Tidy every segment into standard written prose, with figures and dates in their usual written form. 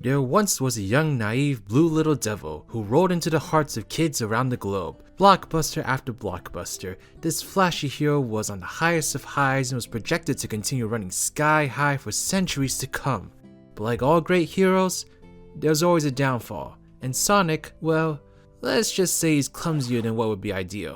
There once was a young, naive, blue little devil who rolled into the hearts of kids around the globe. Blockbuster after blockbuster, this flashy hero was on the highest of highs and was projected to continue running sky high for centuries to come. But like all great heroes, there's always a downfall. And Sonic, well, let's just say he's clumsier than what would be ideal.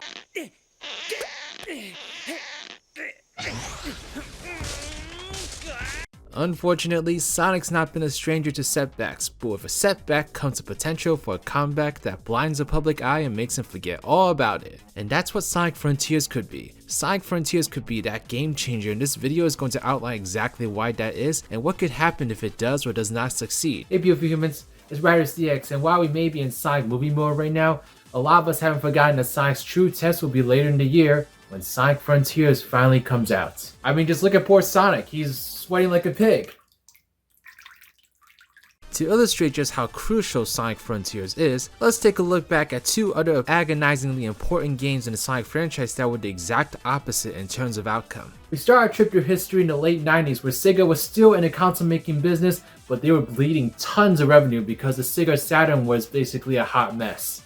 Unfortunately, Sonic's not been a stranger to setbacks, but with a setback comes the potential for a comeback that blinds the public eye and makes him forget all about it. And that's what Sonic Frontiers could be. Sonic Frontiers could be that game changer, and this video is going to outline exactly why that is and what could happen if it does or does not succeed. Hey beautiful humans, it's RidersDX, and while we may be in Sonic movie mode right now, a lot of us haven't forgotten that Sonic's true test will be later in the year when Sonic Frontiers finally comes out. I mean, just look at poor Sonic, he's sweating like a pig. To illustrate just how crucial Sonic Frontiers is, let's take a look back at two other agonizingly important games in the Sonic franchise that were the exact opposite in terms of outcome. We start our trip through history in the late 90s where Sega was still in the console making business, but they were bleeding tons of revenue because the Sega Saturn was basically a hot mess.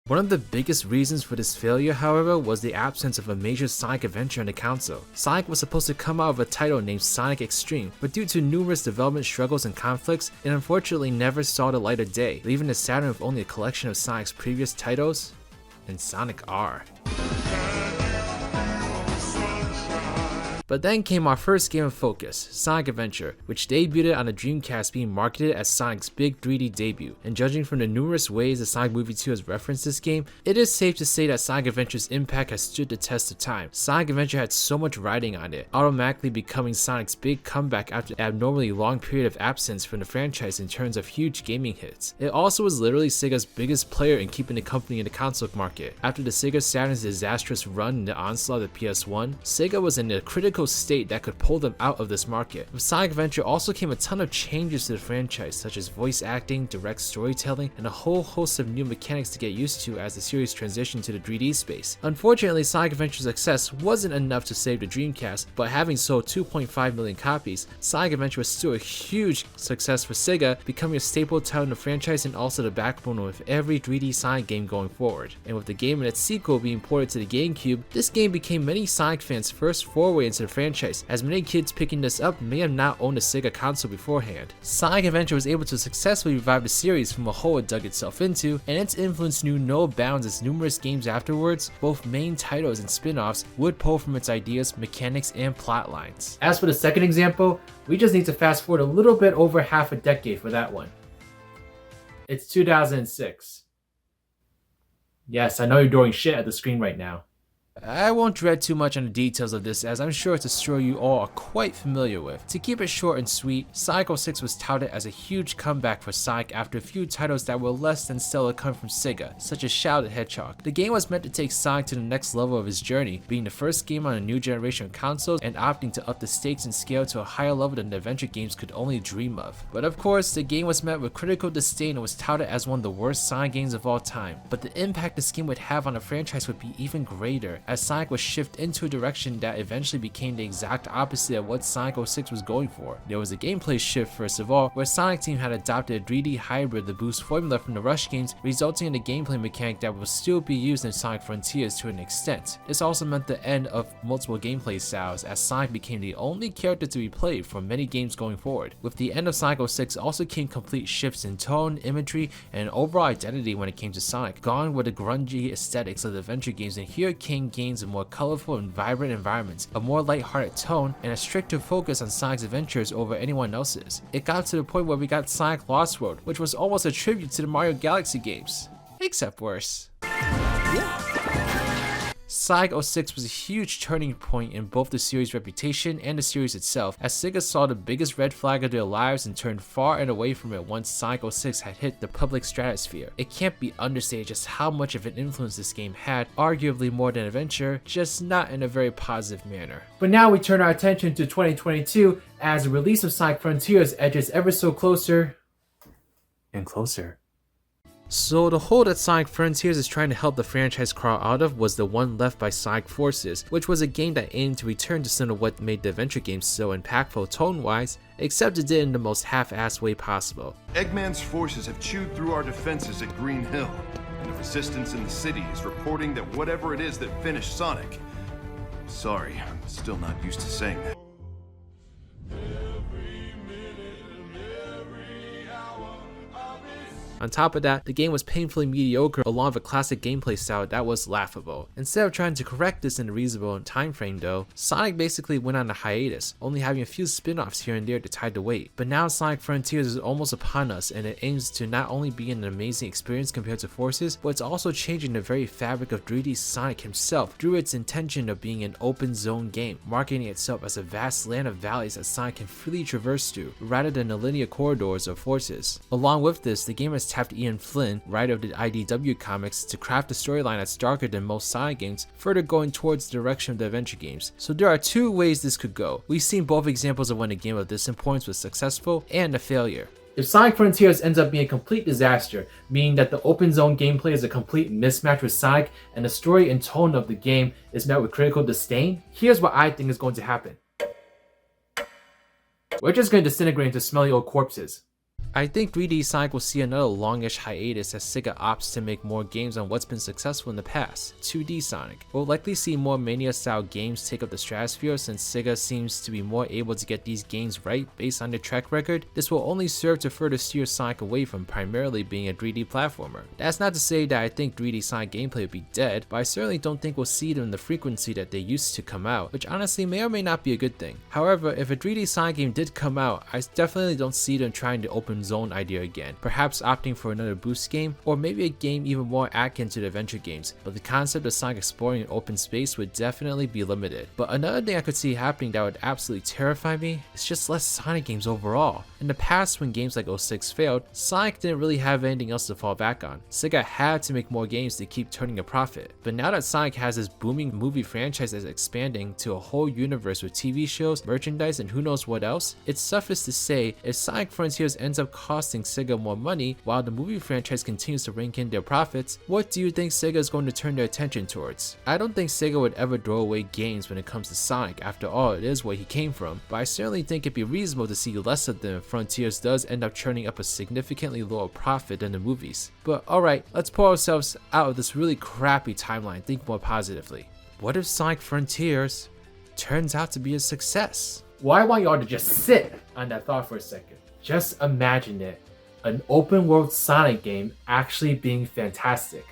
One of the biggest reasons for this failure, however, was the absence of a major Sonic adventure on the console. Sonic was supposed to come out of a title named Sonic X-treme, but due to numerous development struggles and conflicts, it unfortunately never saw the light of day, leaving the Saturn with only a collection of Sonic's previous titles and Sonic R. But then came our first game of focus, Sonic Adventure, which debuted on the Dreamcast being marketed as Sonic's big 3D debut. And judging from the numerous ways the Sonic Movie 2 has referenced this game, it is safe to say that Sonic Adventure's impact has stood the test of time. Sonic Adventure had so much riding on it, automatically becoming Sonic's big comeback after an abnormally long period of absence from the franchise in terms of huge gaming hits. It also was literally Sega's biggest player in keeping the company in the console market. After the Sega Saturn's disastrous run in the onslaught of the PS1, Sega was in a critical state that could pull them out of this market. With Sonic Adventure also came a ton of changes to the franchise, such as voice acting, direct storytelling, and a whole host of new mechanics to get used to as the series transitioned to the 3D space. Unfortunately, Sonic Adventure's success wasn't enough to save the Dreamcast, but having sold 2.5 million copies, Sonic Adventure was still a huge success for Sega, becoming a staple title in the franchise and also the backbone of every 3D Sonic game going forward. And with the game and its sequel being ported to the GameCube, this game became many Sonic fans' first foray into the franchise, as many kids picking this up may have not owned a Sega console beforehand. Sonic Adventure was able to successfully revive the series from a hole it dug itself into, and its influence knew no bounds as numerous games afterwards, both main titles and spin-offs, would pull from its ideas, mechanics, and plot lines. As for the second example, we just need to fast forward a little bit over half a decade for that one. It's 2006. Yes, I know you're doing shit at the screen right now. I won't dread too much on the details of this, as I'm sure it's a story you all are quite familiar with. To keep it short and sweet, Sonic 06 was touted as a huge comeback for Sonic after a few titles that were less than stellar come from Sega, such as Shadow the Hedgehog. The game was meant to take Sonic to the next level of his journey, being the first game on a new generation of consoles and opting to up the stakes and scale to a higher level than the adventure games could only dream of. But of course, the game was met with critical disdain and was touted as one of the worst Sonic games of all time. But the impact this game would have on the franchise would be even greater, as Sonic was shifted into a direction that eventually became the exact opposite of what Sonic 06 was going for. There was a gameplay shift first of all, where Sonic Team had adopted a 3D hybrid, the boost formula from the Rush games, resulting in a gameplay mechanic that will still be used in Sonic Frontiers to an extent. This also meant the end of multiple gameplay styles, as Sonic became the only character to be played for many games going forward. With the end of Sonic 06 also came complete shifts in tone, imagery, and overall identity when it came to Sonic. Gone were the grungy aesthetics of the adventure games, and here came games of more colorful and vibrant environments, a more lighthearted tone, and a stricter focus on Sonic's adventures over anyone else's. It got to the point where we got Sonic Lost World, which was almost a tribute to the Mario Galaxy games, except worse. Sonic 06 was a huge turning point in both the series' reputation and the series itself, as Sega saw the biggest red flag of their lives and turned far and away from it once Sonic 06 had hit the public stratosphere. It can't be understated just how much of an influence this game had, arguably more than Adventure, just not in a very positive manner. But now we turn our attention to 2022, as the release of Sonic Frontiers edges ever so closer and closer. So the hole that Sonic Frontiers is trying to help the franchise crawl out of was the one left by Sonic Forces, which was a game that aimed to return to some of what made the adventure games so impactful tone-wise, except it did in the most half-assed way possible. Eggman's forces have chewed through our defenses at Green Hill, and the resistance in the city is reporting that whatever it is that finished Sonic. Sorry, I'm still not used to saying that. On top of that, the game was painfully mediocre along with a classic gameplay style that was laughable. Instead of trying to correct this in a reasonable time frame though, Sonic basically went on a hiatus, only having a few spin-offs here and there to tide the weight. But now Sonic Frontiers is almost upon us, and it aims to not only be an amazing experience compared to Forces, but it's also changing the very fabric of 3D Sonic himself through its intention of being an open zone game, marketing itself as a vast land of valleys that Sonic can freely traverse through, rather than the linear corridors of Forces. Along with this, the game has tapped Ian Flynn, writer of the IDW comics, to craft a storyline that's darker than most Sonic games, further going towards the direction of the adventure games. So there are two ways this could go. We've seen both examples of when a game of this importance was successful and a failure. If Sonic Frontiers ends up being a complete disaster, meaning that the open zone gameplay is a complete mismatch with Sonic and the story and tone of the game is met with critical disdain, here's what I think is going to happen. We're just going to disintegrate into smelly old corpses. I think 3D Sonic will see another longish hiatus as Sega opts to make more games on what's been successful in the past, 2D Sonic. We'll likely see more Mania-style games take up the stratosphere since Sega seems to be more able to get these games right based on their track record. This will only serve to further steer Sonic away from primarily being a 3D platformer. That's not to say that I think 3D Sonic gameplay will be dead, but I certainly don't think we'll see them in the frequency that they used to come out, which honestly may or may not be a good thing. However, if a 3D Sonic game did come out, I definitely don't see them trying to open zone idea again, perhaps opting for another boost game, or maybe a game even more akin to the adventure games, but the concept of Sonic exploring an open space would definitely be limited. But another thing I could see happening that would absolutely terrify me is just less Sonic games overall. In the past, when games like 06 failed, Sonic didn't really have anything else to fall back on. Sega had to make more games to keep turning a profit. But now that Sonic has this booming movie franchise that's expanding to a whole universe with TV shows, merchandise, and who knows what else, it's suffice to say, if Sonic Frontiers ends up costing Sega more money while the movie franchise continues to rake in their profits, what do you think Sega is going to turn their attention towards? I don't think Sega would ever throw away games when it comes to Sonic, after all it is where he came from, but I certainly think it'd be reasonable to see less of them if Frontiers does end up churning up a significantly lower profit than the movies. But alright, let's pull ourselves out of this really crappy timeline and think more positively. What if Sonic Frontiers turns out to be a success? Well, I want y'all to just sit on that thought for a second. Just imagine it. An open world Sonic game actually being fantastic.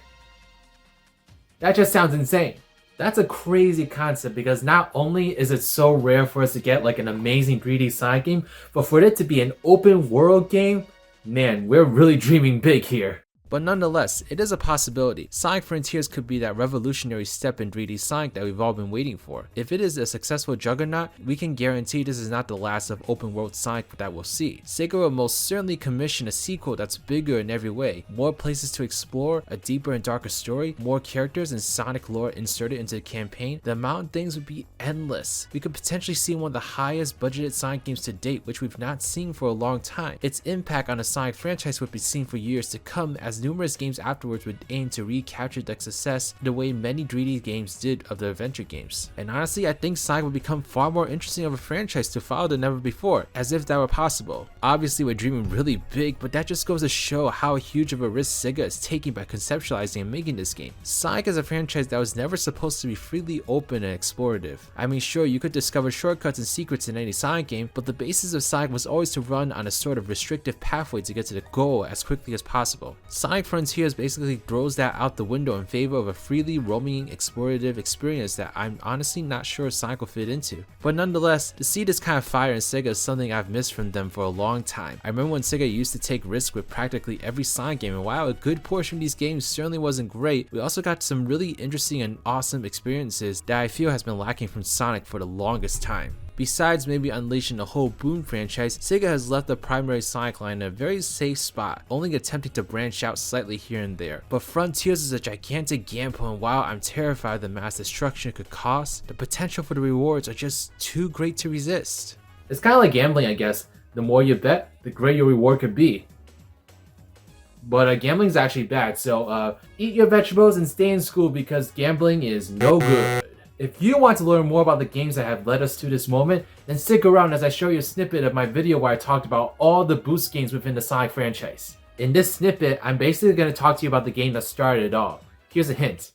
That just sounds insane. That's a crazy concept because not only is it so rare for us to get like an amazing 3D Sonic game, but for it to be an open world game, man, we're really dreaming big here. But nonetheless, it is a possibility. Sonic Frontiers could be that revolutionary step in 3D Sonic that we've all been waiting for. If it is a successful juggernaut, we can guarantee this is not the last of open world Sonic that we'll see. Sega will most certainly commission a sequel that's bigger in every way, more places to explore, a deeper and darker story, more characters and Sonic lore inserted into the campaign. The amount of things would be endless. We could potentially see one of the highest budgeted Sonic games to date, which we've not seen for a long time. Its impact on the Sonic franchise would be seen for years to come, as numerous games afterwards would aim to recapture that success the way many 3D games did of the adventure games. And honestly, I think Sonic would become far more interesting of a franchise to follow than ever before, as if that were possible. Obviously, we're dreaming really big, but that just goes to show how huge of a risk Sega is taking by conceptualizing and making this game. Sonic is a franchise that was never supposed to be freely open and explorative. I mean, sure, you could discover shortcuts and secrets in any Sonic game, but the basis of Sonic was always to run on a sort of restrictive pathway to get to the goal as quickly as possible. Sonic Frontiers basically throws that out the window in favor of a freely roaming, explorative experience that I'm honestly not sure Sonic will fit into. But nonetheless, to see this kind of fire in Sega is something I've missed from them for a long time. I remember when Sega used to take risks with practically every Sonic game, and while a good portion of these games certainly wasn't great, we also got some really interesting and awesome experiences that I feel has been lacking from Sonic for the longest time. Besides maybe unleashing the whole Boom franchise, Sega has left the primary Sonic line in a very safe spot, only attempting to branch out slightly here and there. But Frontiers is a gigantic gamble, and while I'm terrified of the mass destruction it could cause, the potential for the rewards are just too great to resist. It's kind of like gambling, I guess. The more you bet, the greater your reward could be. But gambling is actually bad, so eat your vegetables and stay in school because gambling is no good. If you want to learn more about the games that have led us to this moment, then stick around as I show you a snippet of my video where I talked about all the Boost games within the Sonic franchise. In this snippet, I'm basically going to talk to you about the game that started it all. Here's a hint.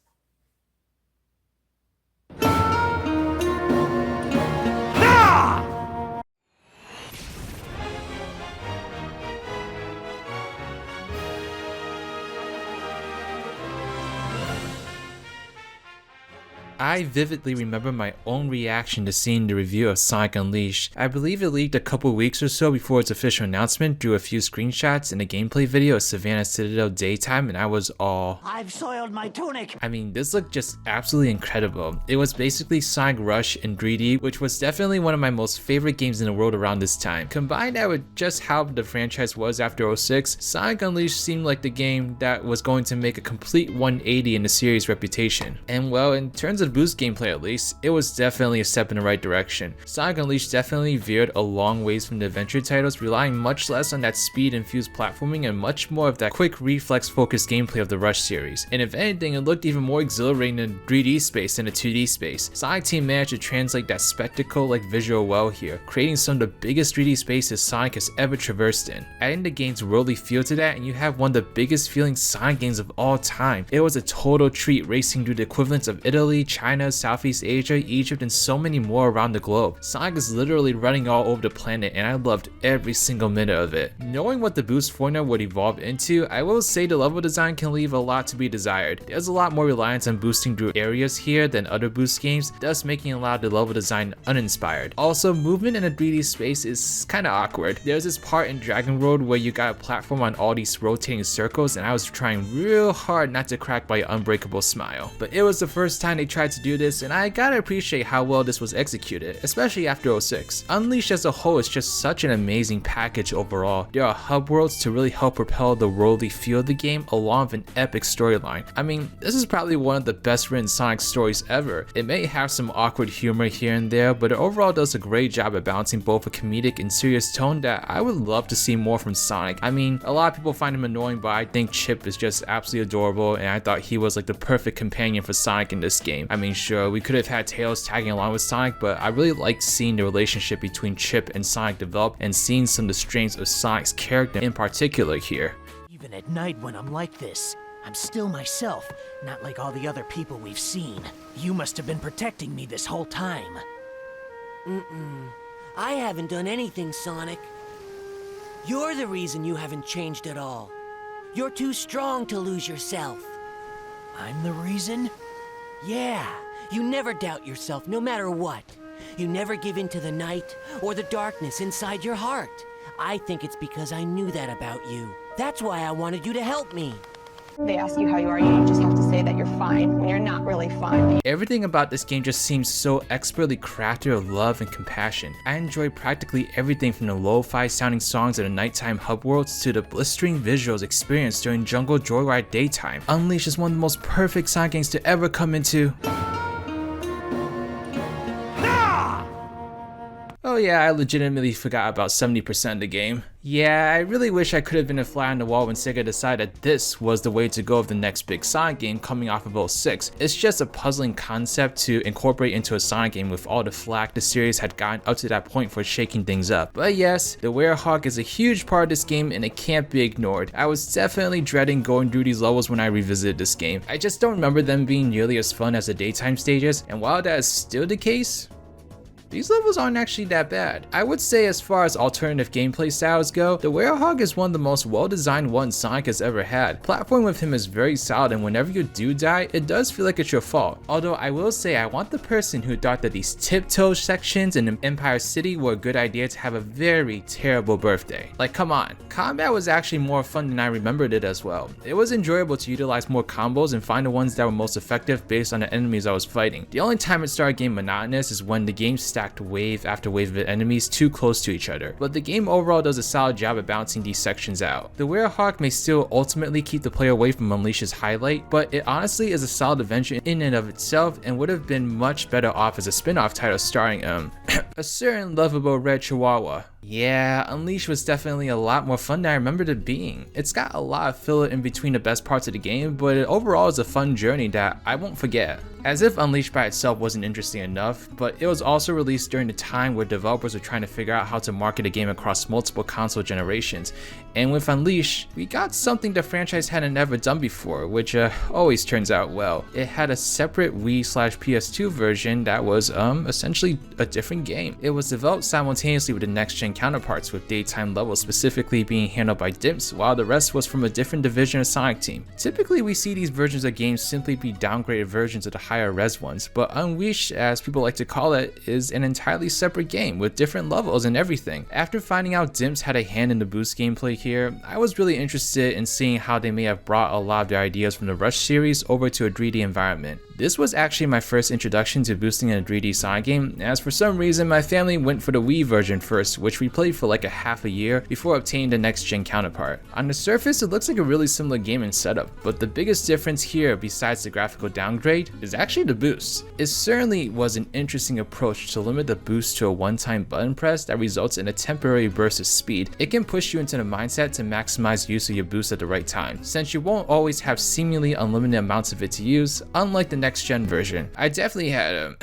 I vividly remember my own reaction to seeing the review of Sonic Unleashed. I believe it leaked a couple weeks or so before its official announcement, drew a few screenshots and a gameplay video of Savannah Citadel daytime, and I was all... I've soiled my tunic! I mean, this looked just absolutely incredible. It was basically Sonic Rush in 3D, which was definitely one of my most favorite games in the world around this time. Combined that with just how the franchise was after 06, Sonic Unleashed seemed like the game that was going to make a complete 180 in the series' reputation. And well, in terms of Boost gameplay at least, it was definitely a step in the right direction. Sonic Unleashed definitely veered a long ways from the adventure titles, relying much less on that speed-infused platforming and much more of that quick reflex-focused gameplay of the Rush series. And if anything, it looked even more exhilarating in 3D space than a 2D space. Sonic Team managed to translate that spectacle-like visual well here, creating some of the biggest 3D spaces Sonic has ever traversed in. Adding the game's worldly feel to that, and you have one of the biggest feeling Sonic games of all time. It was a total treat racing through the equivalents of Italy, China, Southeast Asia, Egypt, and so many more around the globe. Sonic is literally running all over the planet, and I loved every single minute of it. Knowing what the Boost formula would evolve into, I will say the level design can leave a lot to be desired. There's a lot more reliance on boosting through areas here than other Boost games, thus making a lot of the level design uninspired. Also, movement in a 3D space is kinda awkward. There's this part in Dragon Road where you got a platform on all these rotating circles, and I was trying real hard not to crack my unbreakable smile. But it was the first time they tried to do this, and I gotta appreciate how well this was executed, especially after 06. Unleashed as a whole is just such an amazing package overall. There are hub worlds to really help propel the worldly feel of the game, along with an epic storyline. I mean, this is probably one of the best written Sonic stories ever. It may have some awkward humor here and there, but it overall does a great job at balancing both a comedic and serious tone that I would love to see more from Sonic. I mean, a lot of people find him annoying, but I think Chip is just absolutely adorable, and I thought he was like the perfect companion for Sonic in this game. I mean, sure, we could have had Tails tagging along with Sonic, but I really liked seeing the relationship between Chip and Sonic develop and seeing some of the strengths of Sonic's character in particular here. Even at night when I'm like this, I'm still myself, not like all the other people we've seen. You must have been protecting me this whole time. I haven't done anything, Sonic. You're the reason you haven't changed at all. You're too strong to lose yourself. I'm the reason? Yeah. You never doubt yourself, no matter what. You never give in to the night or the darkness inside your heart. I think it's because I knew that about you. That's why I wanted you to help me. They ask you how you are, you just have to say that you're fine when you're not really fine. Everything about this game just seems so expertly crafted of love and compassion. I enjoyed practically everything from the lo-fi sounding songs of the nighttime hub worlds to the blistering visuals experienced during Jungle Joyride daytime. Unleashed is one of the most perfect Sonic games to ever come into. Oh yeah, I legitimately forgot about 70% of the game. Yeah, I really wish I could have been a fly on the wall when Sega decided this was the way to go of the next big Sonic game coming off of 06. It's just a puzzling concept to incorporate into a Sonic game with all the flack the series had gotten up to that point for shaking things up. But yes, the Werehog is a huge part of this game and it can't be ignored. I was definitely dreading going through these levels when I revisited this game. I just don't remember them being nearly as fun as the daytime stages, and while that is still the case, these levels aren't actually that bad. I would say as far as alternative gameplay styles go, the Werehog is one of the most well-designed ones Sonic has ever had. Platforming with him is very solid, and whenever you do die, it does feel like it's your fault. Although I will say I want the person who thought that these tiptoe sections in Empire City were a good idea to have a very terrible birthday. Like, come on. Combat was actually more fun than I remembered it as well. It was enjoyable to utilize more combos and find the ones that were most effective based on the enemies I was fighting. The only time it started getting monotonous is when the game stacked wave after wave of enemies too close to each other, but the game overall does a solid job of balancing these sections out. The Werehog may still ultimately keep the player away from Unleashed's highlight, but it honestly is a solid adventure in and of itself and would have been much better off as a spin-off title starring a certain lovable red chihuahua. Yeah, Unleashed was definitely a lot more fun than I remembered it being. It's got a lot of filler in between the best parts of the game, but it overall is a fun journey that I won't forget. As if Unleashed by itself wasn't interesting enough, but it was also released during the time where developers were trying to figure out how to market a game across multiple console generations. And with Unleashed, we got something the franchise hadn't ever done before, which always turns out well. It had a separate Wii/PS2 version that was essentially a different game. It was developed simultaneously with the next-gen counterparts, with daytime levels specifically being handled by Dimps, while the rest was from a different division of Sonic Team. Typically, we see these versions of games simply be downgraded versions of the higher res ones, but Unleashed, as people like to call it, is an entirely separate game with different levels and everything. After finding out Dimps had a hand in the boost gameplay here, I was really interested in seeing how they may have brought a lot of their ideas from the Rush series over to a 3D environment. This was actually my first introduction to boosting in a 3D Sonic game, as for some reason my family went for the Wii version first, which we played for like a half a year before obtaining the next gen counterpart. On the surface, it looks like a really similar game in setup, but the biggest difference here, besides the graphical downgrade, is actually the boost. It certainly was an interesting approach to limit the boost to a one-time button press that results in a temporary burst of speed. It can push you into the mindset to maximize use of your boost at the right time, since you won't always have seemingly unlimited amounts of it to use, unlike the next gen version. I definitely had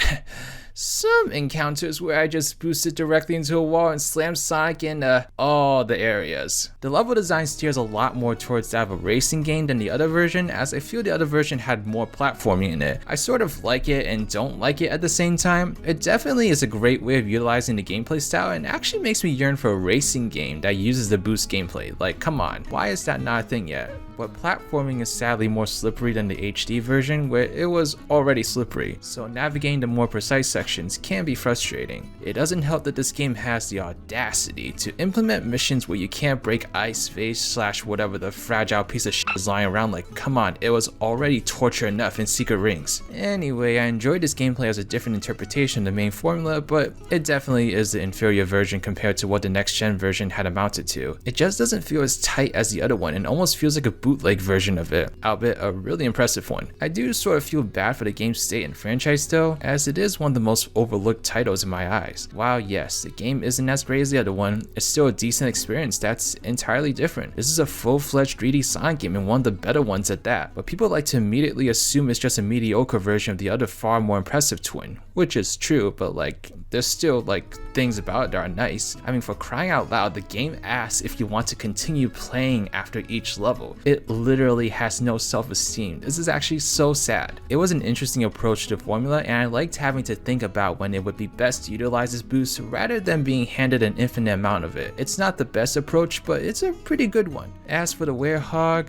some encounters where I just boosted directly into a wall and slammed Sonic in all the areas. The level design steers a lot more towards that of a racing game than the other version, as I feel the other version had more platforming in it. I sort of like it and don't like it at the same time. It definitely is a great way of utilizing the gameplay style and actually makes me yearn for a racing game that uses the boost gameplay. Like, come on, why is that not a thing yet? But platforming is sadly more slippery than the HD version, where it was already slippery, so navigating the more precise sections can be frustrating. It doesn't help that this game has the audacity to implement missions where you can't break ice, vase, / whatever the fragile piece of shit is lying around. Like, come on, it was already torture enough in Secret Rings. Anyway, I enjoyed this gameplay as a different interpretation of the main formula, but it definitely is the inferior version compared to what the next gen version had amounted to. It just doesn't feel as tight as the other one and almost feels like a bootleg version of it, albeit a really impressive one. I do sort of feel bad for the game's state and franchise though, as it is one of the most overlooked titles in my eyes. While yes, the game isn't as great as the other one, it's still a decent experience that's entirely different. This is a full-fledged 3D Sonic game and one of the better ones at that, but people like to immediately assume it's just a mediocre version of the other far more impressive twin, which is true, but like, there's still like things about it that are nice. I mean, for crying out loud, the game asks if you want to continue playing after each level. It literally has no self-esteem. This is actually so sad. It was an interesting approach to the formula, and I liked having to think about when it would be best to utilize this boost rather than being handed an infinite amount of it. It's not the best approach, but it's a pretty good one. As for the Werehog,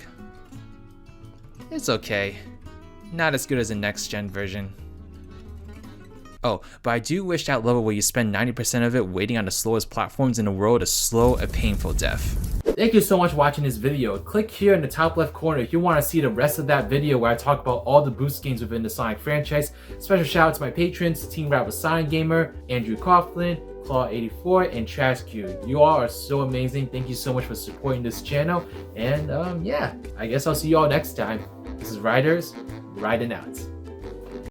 it's okay. Not as good as the next gen version. Oh, but I do wish that level where you spend 90% of it waiting on the slowest platforms in the world a slow and painful death. Thank you so much for watching this video. Click here in the top left corner if you want to see the rest of that video where I talk about all the boost games within the Sonic franchise. Special shout out to my patrons, Team Rapper Sonic Gamer, Andrew Coughlin, Claw84, and Trash Q. You all are so amazing. Thank you so much for supporting this channel. And yeah, I guess I'll see you all next time. This is Riders, riding out.